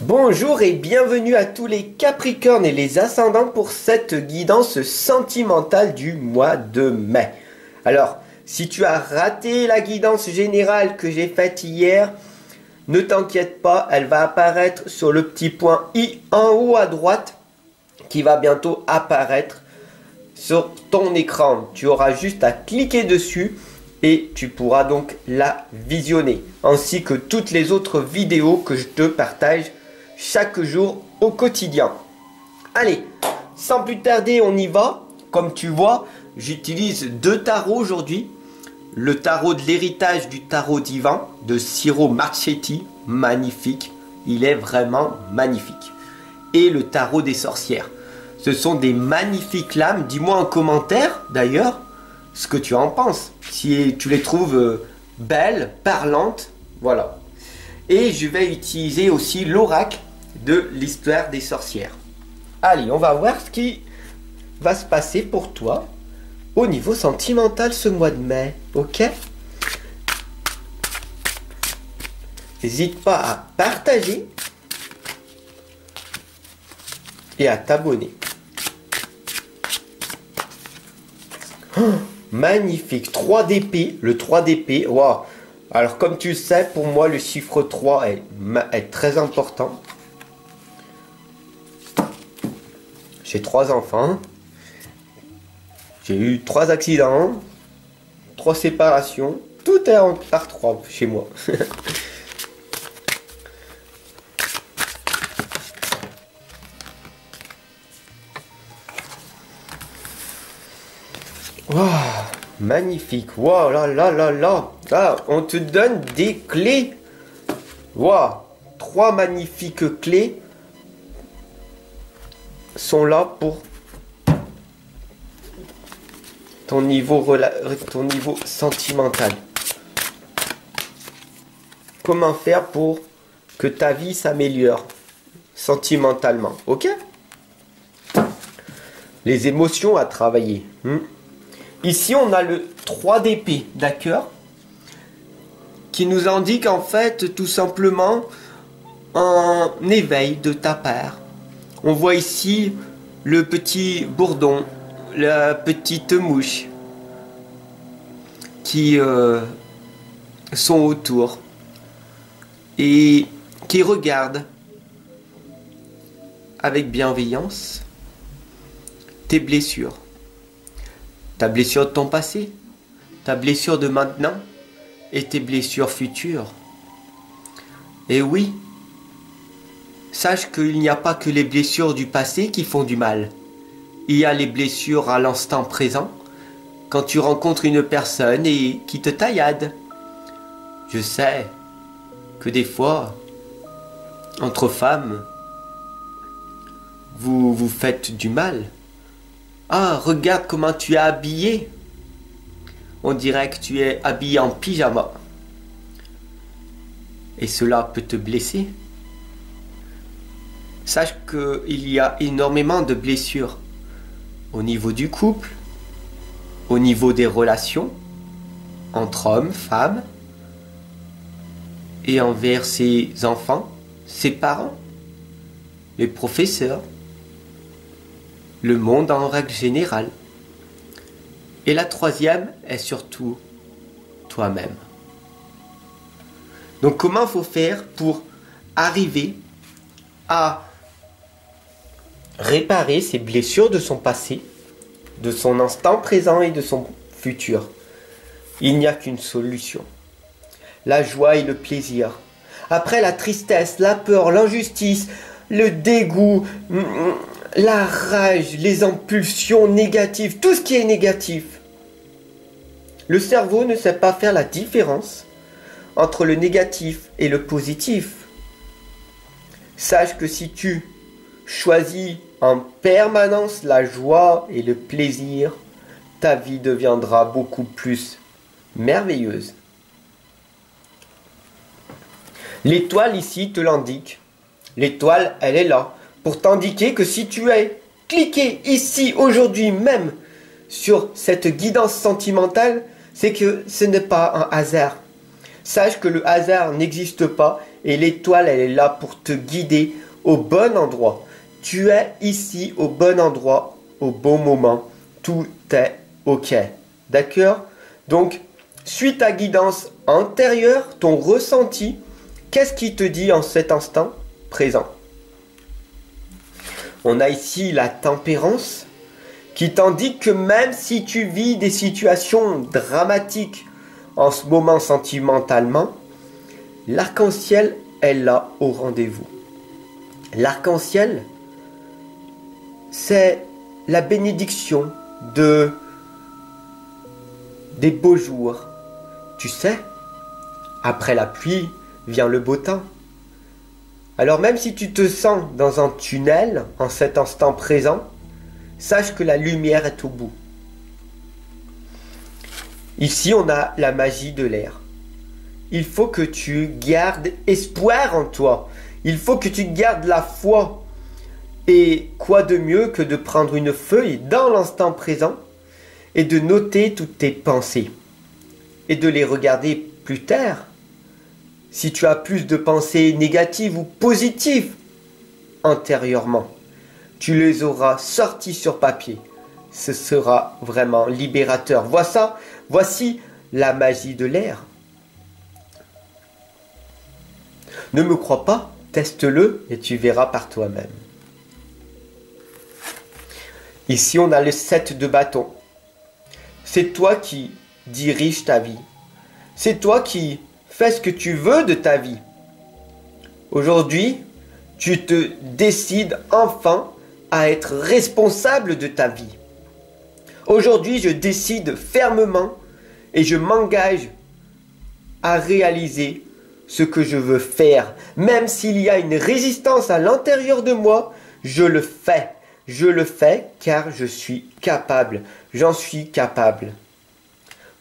Bonjour et bienvenue à tous les Capricornes et les Ascendants pour cette guidance sentimentale du mois de mai. Alors, si tu as raté la guidance générale que j'ai faite hier, ne t'inquiète pas, elle va apparaître sur le petit point I en haut à droite qui va bientôt apparaître sur ton écran. Tu auras juste à cliquer dessus et tu pourras donc la visionner, ainsi que toutes les autres vidéos que je te partage chaque jour au quotidien. Allez, sans plus tarder, on y va. Comme tu vois, j'utilise deux tarots aujourd'hui. Le tarot de l'héritage du tarot divin de Ciro Marchetti, magnifique. Il est vraiment magnifique. Et le tarot des sorcières. Ce sont des magnifiques lames. Dis-moi en commentaire, d'ailleurs, ce que tu en penses. Si tu les trouves belles, parlantes, voilà. Et je vais utiliser aussi l'oracle de l'histoire des sorcières. Allez, on va voir ce qui va se passer pour toi au niveau sentimental ce mois de mai, ok? N'hésite pas à partager et à t'abonner. Oh, magnifique, 3 d'épée, le 3 d'épée, waouh! Alors comme tu le sais, pour moi le chiffre 3 est très important. J'ai 3 enfants, j'ai eu 3 accidents, 3 séparations, tout est par 3 chez moi. Waouh, magnifique, waouh, là là là là, là, on te donne des clés. Waouh, 3 magnifiques clés sont là pour ton niveau sentimental. Comment faire pour que ta vie s'améliore sentimentalement, ok? Les émotions à travailler. Ici, on a le 3 d'épée, d'accord? Qui nous indique en fait tout simplement un éveil de ta part. On voit ici le petit bourdon, la petite mouche qui sont autour et qui regardent avec bienveillance tes blessures. Ta blessure de ton passé, ta blessure de maintenant et tes blessures futures. Et oui, sache qu'il n'y a pas que les blessures du passé qui font du mal. Il y a les blessures à l'instant présent, quand tu rencontres une personne et qui te taillade. Je sais que des fois, entre femmes, vous vous faites du mal. Ah, regarde comment tu es habillé. On dirait que tu es habillé en pyjama. Et cela peut te blesser. Sache qu'il y a énormément de blessures au niveau du couple, au niveau des relations entre hommes, femmes, et envers ses enfants, ses parents, les professeurs, le monde en règle générale. Et la troisième est surtout toi-même. Donc comment faut faire pour arriver à réparer ses blessures de son passé, de son instant présent et de son futur? Il n'y a qu'une solution. La joie et le plaisir. Après la tristesse, la peur, l'injustice, le dégoût, la rage, les impulsions négatives, tout ce qui est négatif. Le cerveau ne sait pas faire la différence entre le négatif et le positif. Sache que si tu choisis en permanence la joie et le plaisir, ta vie deviendra beaucoup plus merveilleuse. L'étoile ici te l'indique. L'étoile, elle est là pour t'indiquer que si tu as cliqué ici aujourd'hui même sur cette guidance sentimentale, c'est que ce n'est pas un hasard. Sache que le hasard n'existe pas Et l'étoile, elle est là pour te guider au bon endroit. Tu es ici au bon endroit, au bon moment. Tout est OK. D'accord? Donc, suis ta guidance intérieure, ton ressenti. Qu'est-ce qui te dit en cet instant présent? On a ici la tempérance qui t'indique que même si tu vis des situations dramatiques en ce moment sentimentalement, l'arc-en-ciel est là au rendez-vous. L'arc-en-ciel, c'est la bénédiction des beaux jours. Tu sais, après la pluie vient le beau temps. Alors même si tu te sens dans un tunnel en cet instant présent, sache que la lumière est au bout. Ici, on a la magie de l'air. Il faut que tu gardes espoir en toi. Il faut que tu gardes la foi. Et quoi de mieux que de prendre une feuille dans l'instant présent et de noter toutes tes pensées et de les regarder plus tard. Si tu as plus de pensées négatives ou positives intérieurement, tu les auras sorties sur papier. Ce sera vraiment libérateur. Voici la magie de l'air. Ne me crois pas, teste-le et tu verras par toi-même. Ici, on a le 7 de bâton. C'est toi qui dirige ta vie. C'est toi qui fais ce que tu veux de ta vie. Aujourd'hui, tu te décides enfin à être responsable de ta vie. Aujourd'hui, je décide fermement et je m'engage à réaliser ce que je veux faire. Même s'il y a une résistance à l'intérieur de moi, je le fais. Je le fais car je suis capable. J'en suis capable.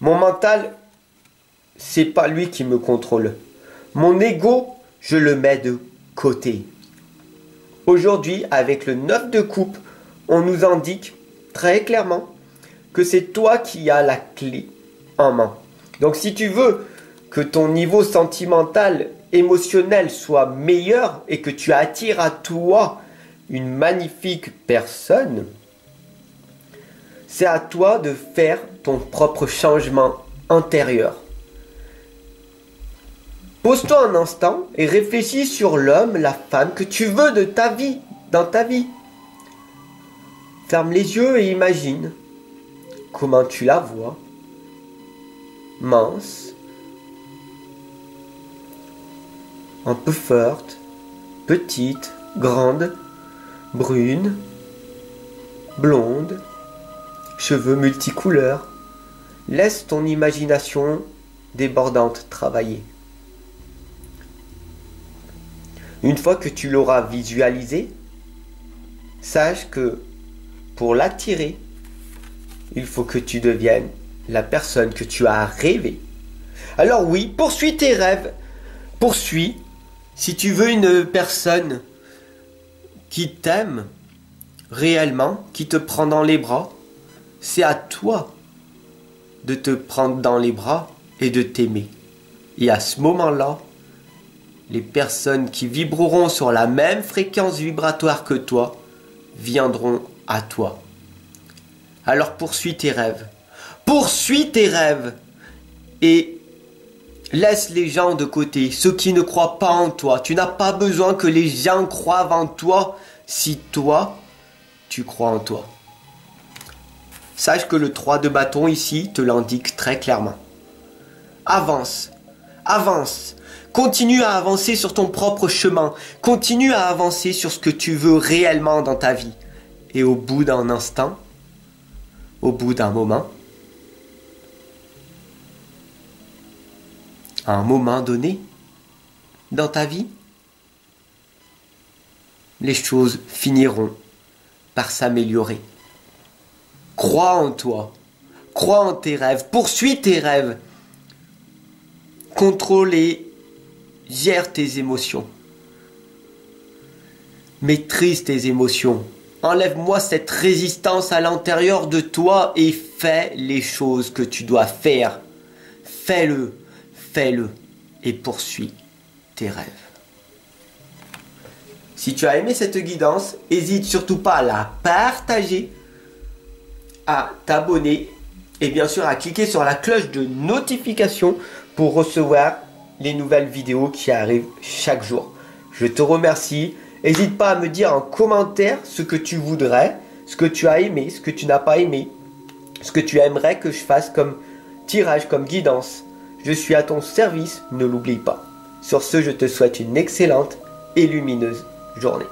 Mon mental, c'est pas lui qui me contrôle. Mon ego, je le mets de côté. Aujourd'hui, avec le 9 de coupe, on nous indique très clairement que c'est toi qui as la clé en main. Donc si tu veux que ton niveau sentimental, émotionnel soit meilleur et que tu attires à toi une magnifique personne, c'est à toi de faire ton propre changement intérieur. Pose-toi un instant et réfléchis sur l'homme, la femme que tu veux de ta vie, dans ta vie. Ferme les yeux et imagine comment tu la vois. Mince, un peu forte, petite, grande, brune, blonde, cheveux multicouleurs. Laisse ton imagination débordante travailler. Une fois que tu l'auras visualisé, sache que pour l'attirer, il faut que tu deviennes la personne que tu as rêvé. Alors oui, poursuis tes rêves. Poursuis. Si tu veux une personne qui t'aime réellement, qui te prend dans les bras, c'est à toi de te prendre dans les bras et de t'aimer. Et à ce moment-là, les personnes qui vibreront sur la même fréquence vibratoire que toi viendront à toi. Alors poursuis tes rêves. Poursuis tes rêves et laisse les gens de côté, ceux qui ne croient pas en toi. Tu n'as pas besoin que les gens croient en toi si toi, tu crois en toi. Sache que le 3 de bâton ici te l'indique très clairement. Avance, avance. Continue à avancer sur ton propre chemin. Continue à avancer sur ce que tu veux réellement dans ta vie. Et au bout d'un instant, au bout d'un moment, à un moment donné, dans ta vie, les choses finiront par s'améliorer. Crois en toi. Crois en tes rêves. Poursuis tes rêves. Contrôle et gère tes émotions. Maîtrise tes émotions. Enlève-moi cette résistance à l'intérieur de toi et fais les choses que tu dois faire. Fais-le, fais-le et poursuis tes rêves. Si tu as aimé cette guidance, n'hésite surtout pas à la partager, à t'abonner et bien sûr à cliquer sur la cloche de notification pour recevoir les nouvelles vidéos qui arrivent chaque jour. Je te remercie. N'hésite pas à me dire en commentaire ce que tu voudrais, ce que tu as aimé, ce que tu n'as pas aimé, ce que tu aimerais que je fasse comme tirage, comme guidance. Je suis à ton service, ne l'oublie pas. Sur ce, je te souhaite une excellente et lumineuse journée.